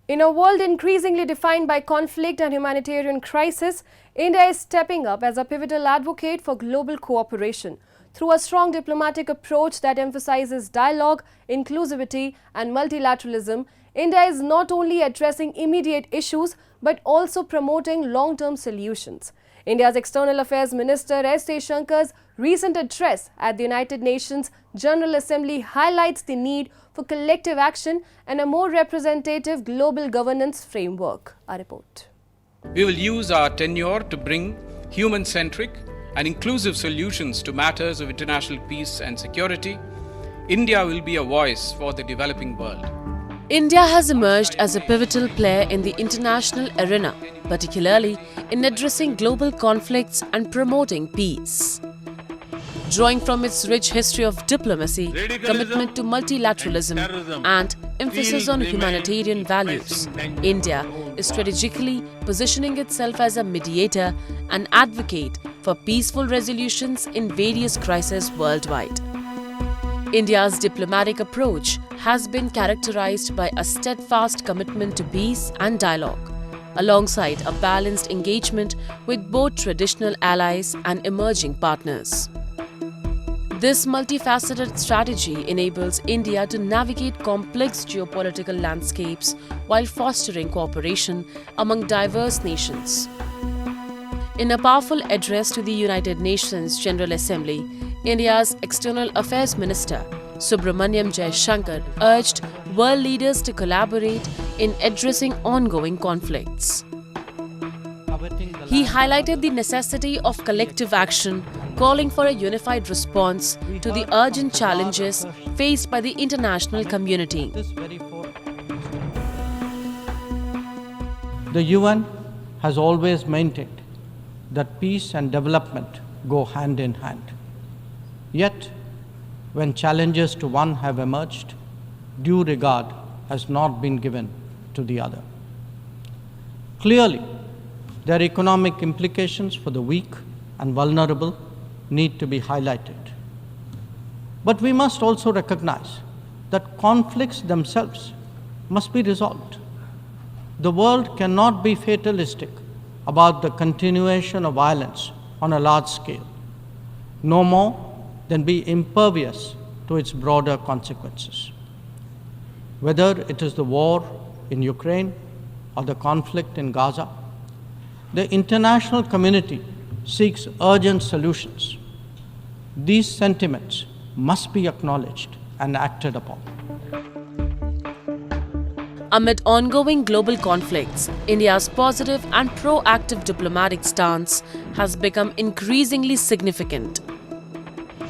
In a world increasingly defined by conflict and humanitarian crisis, India is stepping up as a pivotal advocate for global cooperation. Through a strong diplomatic approach that emphasizes dialogue, inclusivity and multilateralism, India is not only addressing immediate issues but also promoting long-term solutions. India's External Affairs Minister S. Jaishankar's recent address at the United Nations General Assembly highlights the need for collective action and a more representative global governance framework. A report. We will use our tenure to bring human-centric and inclusive solutions to matters of international peace and security. India will be a voice for the developing world. India has emerged as a pivotal player in the international arena, particularly in addressing global conflicts and promoting peace. Drawing from its rich history of diplomacy, commitment to multilateralism, and emphasis on humanitarian values, India is strategically positioning itself as a mediator and advocate for peaceful resolutions in various crises worldwide. India's diplomatic approach has been characterized by a steadfast commitment to peace and dialogue, alongside a balanced engagement with both traditional allies and emerging partners. This multifaceted strategy enables India to navigate complex geopolitical landscapes while fostering cooperation among diverse nations. In a powerful address to the United Nations General Assembly, India's External Affairs Minister Subramaniam Jaishankar urged world leaders to collaborate in addressing ongoing conflicts. He highlighted the necessity of collective action, calling for a unified response to the urgent challenges faced by the international community. The UN has always maintained that peace and development go hand in hand. Yet, when challenges to one have emerged, due regard has not been given to the other. Clearly, their economic implications for the weak and vulnerable need to be highlighted. But we must also recognize that conflicts themselves must be resolved. The world cannot be fatalistic about the continuation of violence on a large scale, no more than be impervious to its broader consequences. Whether it is the war in Ukraine or the conflict in Gaza, the international community seeks urgent solutions. These sentiments must be acknowledged and acted upon. Amid ongoing global conflicts, India's positive and proactive diplomatic stance has become increasingly significant.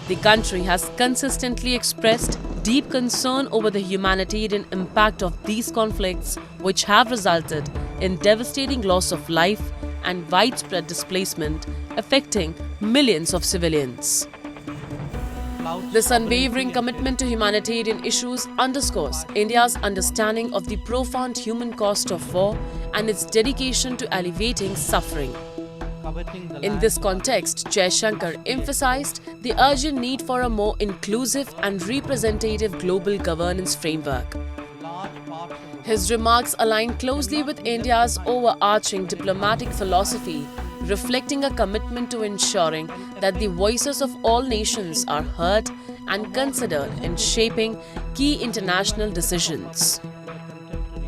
The country has consistently expressed deep concern over the humanitarian impact of these conflicts, which have resulted in devastating loss of life and widespread displacement, affecting millions of civilians. This unwavering commitment to humanitarian issues underscores India's understanding of the profound human cost of war and its dedication to alleviating suffering. In this context, Jaishankar emphasized the urgent need for a more inclusive and representative global governance framework. His remarks align closely with India's overarching diplomatic philosophy, reflecting a commitment to ensuring that the voices of all nations are heard and considered in shaping key international decisions.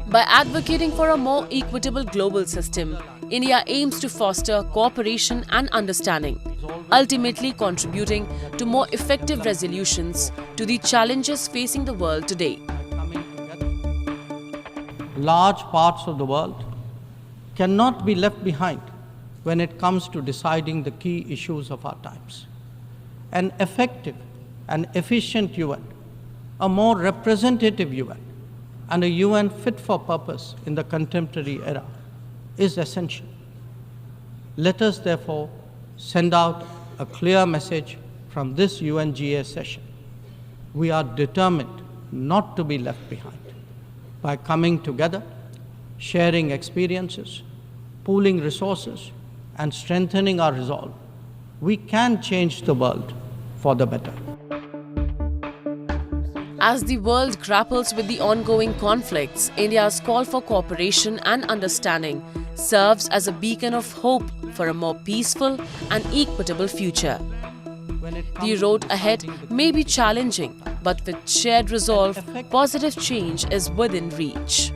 By advocating for a more equitable global system, India aims to foster cooperation and understanding, ultimately contributing to more effective resolutions to the challenges facing the world today. Large parts of the world cannot be left behind when it comes to deciding the key issues of our times. An effective and efficient UN, a more representative UN, and a UN fit for purpose in the contemporary era is essential. Let us therefore send out a clear message from this UNGA session. We are determined not to be left behind. By coming together, sharing experiences, pooling resources, and strengthening our resolve, we can change the world for the better. As the world grapples with the ongoing conflicts, India's call for cooperation and understanding serves as a beacon of hope for a more peaceful and equitable future. The road ahead may be challenging, but with shared resolve, positive change is within reach.